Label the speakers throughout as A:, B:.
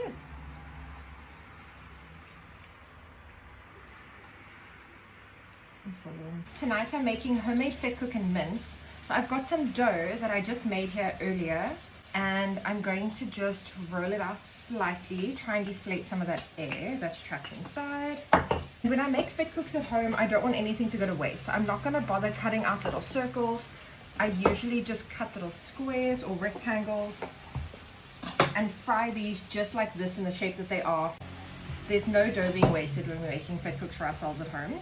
A: Cheers. Tonight I'm making homemade vetkoek and mince. So I've got some dough that I just made here earlier, and I'm going to just roll it out slightly, try and deflate some of that air that's trapped inside. When I make vetkoeks at home, I don't want anything to go to waste, so I'm not going to bother cutting out little circles. I usually just cut little squares or rectangles and fry these just like this in the shape that they are. There's no dough being wasted when we're making vetkoeks for ourselves at home.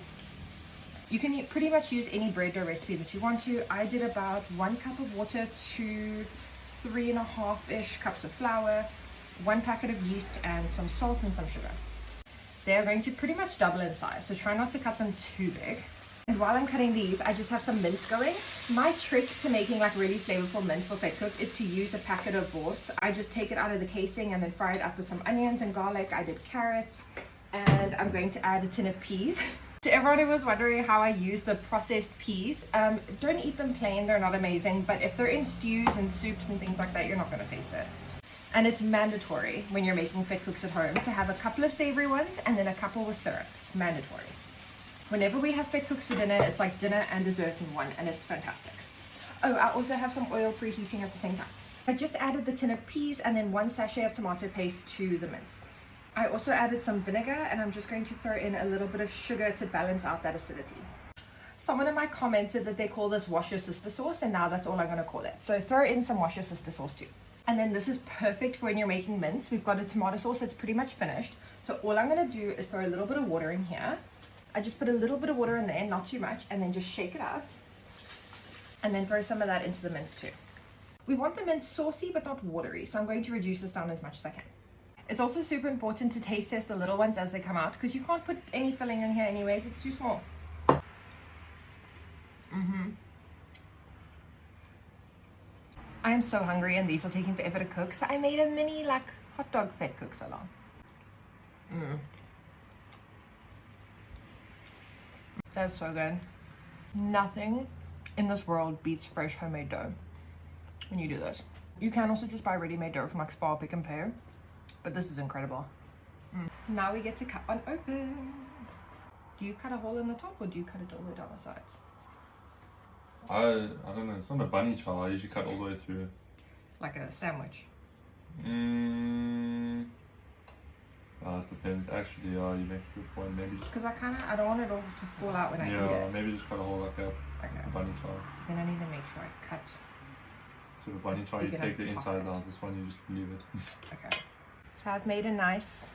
A: You can pretty much use any bread dough recipe that you want to. I did about 1 cup of water to 3.5-ish cups of flour, 1 packet of yeast, and some salt and some sugar. They're going to pretty much double in size, so try not to cut them too big. And while I'm cutting these, I just have some mince going. My trick to making like really flavorful mince for vetkoek is to use a packet of wors. I just take it out of the casing and then fry it up with some onions and garlic. I did carrots, and I'm going to add a tin of peas. To everyone who was wondering how I use the processed peas, don't eat them plain, they're not amazing, but if they're in stews and soups and things like that, you're not going to taste it. And it's mandatory when you're making vetkoeks at home to have a couple of savory ones and then a couple with syrup. It's mandatory. Whenever we have vetkoeks for dinner, it's like dinner and dessert in one, and it's fantastic. Oh, I also have some oil preheating at the same time. I just added the tin of peas and then 1 sachet of tomato paste to the mince. I also added some vinegar, and I'm just going to throw in a little bit of sugar to balance out that acidity. Someone in my comments said that they call this wash your sister sauce, and now that's all I'm going to call it. So throw in some wash your sister sauce too. And then this is perfect when you're making mince. We've got a tomato sauce that's pretty much finished. So all I'm going to do is throw a little bit of water in here. I just put a little bit of water in there, not too much, and then just shake it up. And then throw some of that into the mince too. We want the mince saucy but not watery, so I'm going to reduce this down as much as I can. It's also super important to taste test the little ones as they come out, because you can't put any filling in here anyways, it's too small. I am so hungry, and these are taking forever to cook, so I made a mini like hot dog vetkoek salon. That's so good. Nothing in this world beats fresh homemade dough when you do this. You can also just buy ready-made dough from like Spar, Pick and Pay, but this is incredible. Now we get to cut one open. Do you cut a hole in the top, or do you cut it all the way down the sides?
B: I don't know, it's not a bunny chow. I usually cut all the way through.
A: Like a sandwich?
B: It depends. Actually, you make a good point. Maybe just...
A: Because I don't want it all to fall out when I eat it.
B: Yeah, maybe just cut a hole like that.
A: Okay.
B: Like a bunny chow.
A: Then I need to make sure I cut.
B: So the bunny chow, you take the inside out. This one, you just leave it.
A: Okay. So I've made a nice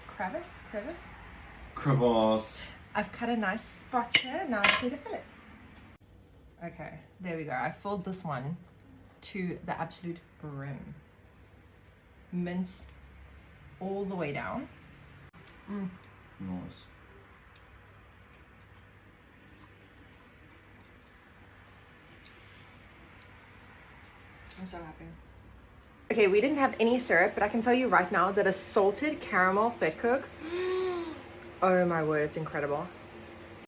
A: crevice. I've cut a nice spot here. Now I just need to fill it. Okay, there we go. I filled this one to the absolute brim. Mince all the way down.
B: Nice.
A: I'm so happy. Okay, we didn't have any syrup, but I can tell you right now that a salted caramel vetkoek, oh my word, it's incredible.